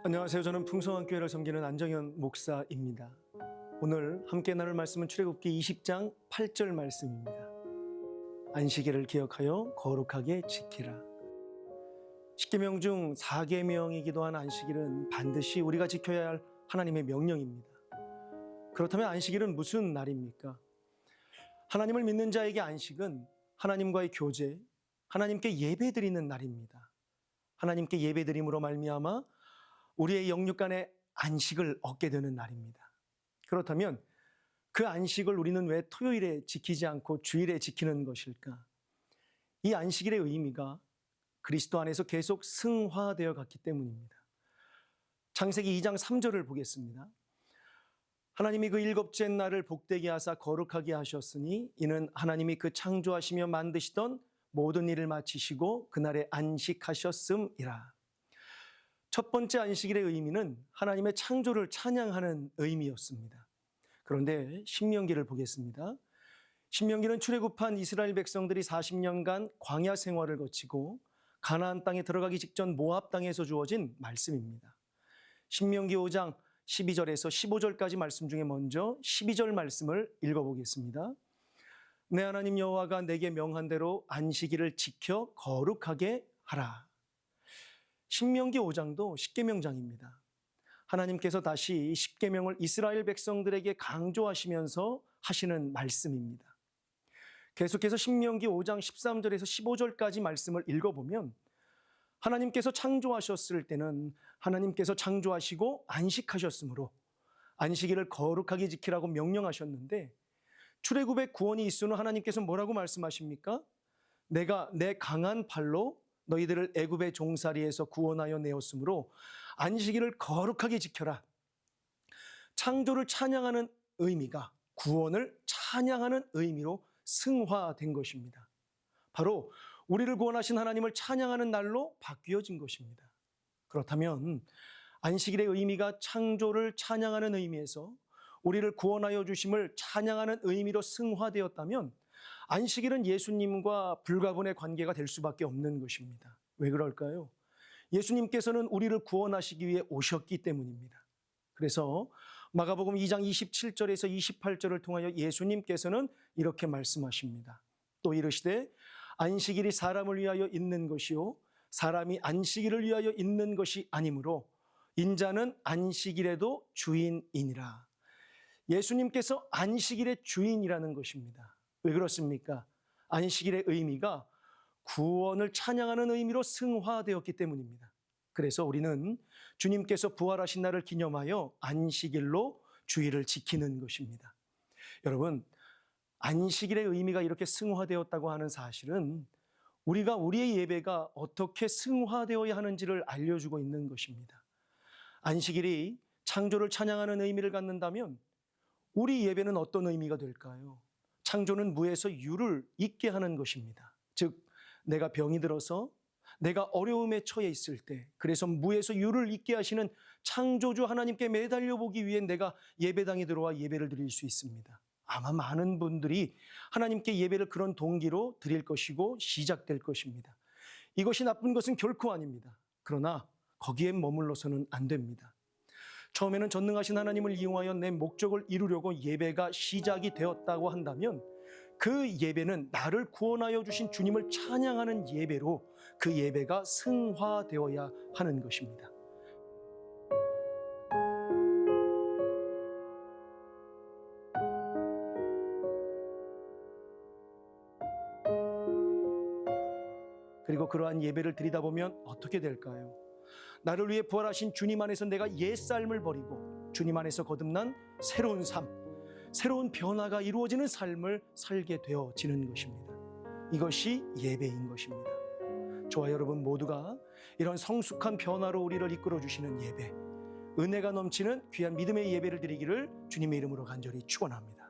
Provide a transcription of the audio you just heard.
안녕하세요. 저는 풍성한 교회를 섬기는 안정현 목사입니다. 오늘 함께 나눌 말씀은 출애굽기 20장 8절 말씀입니다. 안식일을 기억하여 거룩하게 지키라. 10계명 중 4계명이기도 한 안식일은 반드시 우리가 지켜야 할 하나님의 명령입니다. 그렇다면 안식일은 무슨 날입니까? 하나님을 믿는 자에게 안식은 하나님과의 교제, 하나님께 예배드리는 날입니다. 하나님께 예배드림으로 말미암아 우리의 영육 간의 안식을 얻게 되는 날입니다. 그렇다면 그 안식을 우리는 왜 토요일에 지키지 않고 주일에 지키는 것일까? 이 안식일의 의미가 그리스도 안에서 계속 승화되어 갔기 때문입니다. 창세기 2장 3절을 보겠습니다. 하나님이 그 일곱째 날을 복되게 하사 거룩하게 하셨으니 이는 하나님이 그 창조하시며 만드시던 모든 일을 마치시고 그날에 안식하셨음이라. 첫 번째 안식일의 의미는 하나님의 창조를 찬양하는 의미였습니다. 그런데 신명기를 보겠습니다. 신명기는 출애굽한 이스라엘 백성들이 40년간 광야 생활을 거치고 가나안 땅에 들어가기 직전 모압 땅에서 주어진 말씀입니다. 신명기 5장 12절에서 15절까지 말씀 중에 먼저 12절 말씀을 읽어보겠습니다. 내 하나님 여호와가 내게 명한 대로 안식일을 지켜 거룩하게 하라. 신명기 5장도 십계명장입니다. 하나님께서 다시 십계명을 이스라엘 백성들에게 강조하시면서 하시는 말씀입니다. 계속해서 신명기 5장 13절에서 15절까지 말씀을 읽어보면 하나님께서 창조하셨을 때는 하나님께서 창조하시고 안식하셨으므로 안식일을 거룩하게 지키라고 명령하셨는데 출애굽의 구원이 있으는 하나님께서 뭐라고 말씀하십니까? 내가 내 강한 팔로 너희들을 애굽의 종살이에서 구원하여 내었으므로 안식일을 거룩하게 지켜라. 창조를 찬양하는 의미가 구원을 찬양하는 의미로 승화된 것입니다. 바로 우리를 구원하신 하나님을 찬양하는 날로 바뀌어진 것입니다. 그렇다면 안식일의 의미가 창조를 찬양하는 의미에서 우리를 구원하여 주심을 찬양하는 의미로 승화되었다면 안식일은 예수님과 불가분의 관계가 될 수밖에 없는 것입니다. 왜 그럴까요? 예수님께서는 우리를 구원하시기 위해 오셨기 때문입니다. 그래서 마가복음 2장 27절에서 28절을 통하여 예수님께서는 이렇게 말씀하십니다. 또 이르시되 안식일이 사람을 위하여 있는 것이요 사람이 안식일을 위하여 있는 것이 아니므로 인자는 안식일에도 주인이니라. 예수님께서 안식일의 주인이라는 것입니다. 왜 그렇습니까? 안식일의 의미가 구원을 찬양하는 의미로 승화되었기 때문입니다. 그래서 우리는 주님께서 부활하신 날을 기념하여 안식일로 주일을 지키는 것입니다. 여러분, 안식일의 의미가 이렇게 승화되었다고 하는 사실은 우리가 우리의 예배가 어떻게 승화되어야 하는지를 알려주고 있는 것입니다. 안식일이 창조를 찬양하는 의미를 갖는다면 우리 예배는 어떤 의미가 될까요? 창조는 무에서 유를 있게 하는 것입니다. 즉 내가 병이 들어서 내가 어려움에 처해 있을 때 그래서 무에서 유를 있게 하시는 창조주 하나님께 매달려 보기 위해 내가 예배당에 들어와 예배를 드릴 수 있습니다. 아마 많은 분들이 하나님께 예배를 그런 동기로 드릴 것이고 시작될 것입니다. 이것이 나쁜 것은 결코 아닙니다. 그러나 거기에 머물러서는 안 됩니다. 처음에는 전능하신 하나님을 이용하여 내 목적을 이루려고 예배가 시작이 되었다고 한다면 그 예배는 나를 구원하여 주신 주님을 찬양하는 예배로 그 예배가 승화되어야 하는 것입니다. 그리고 그러한 예배를 드리다 보면 어떻게 될까요? 나를 위해 부활하신 주님 안에서 내가 옛삶을 버리고 주님 안에서 거듭난 새로운 삶, 새로운 변화가 이루어지는 삶을 살게 되어지는 것입니다. 이것이 예배인 것입니다. 저와 여러분 모두가 이런 성숙한 변화로 우리를 이끌어 주시는 예배, 은혜가 넘치는 귀한 믿음의 예배를 드리기를 주님의 이름으로 간절히 축원합니다.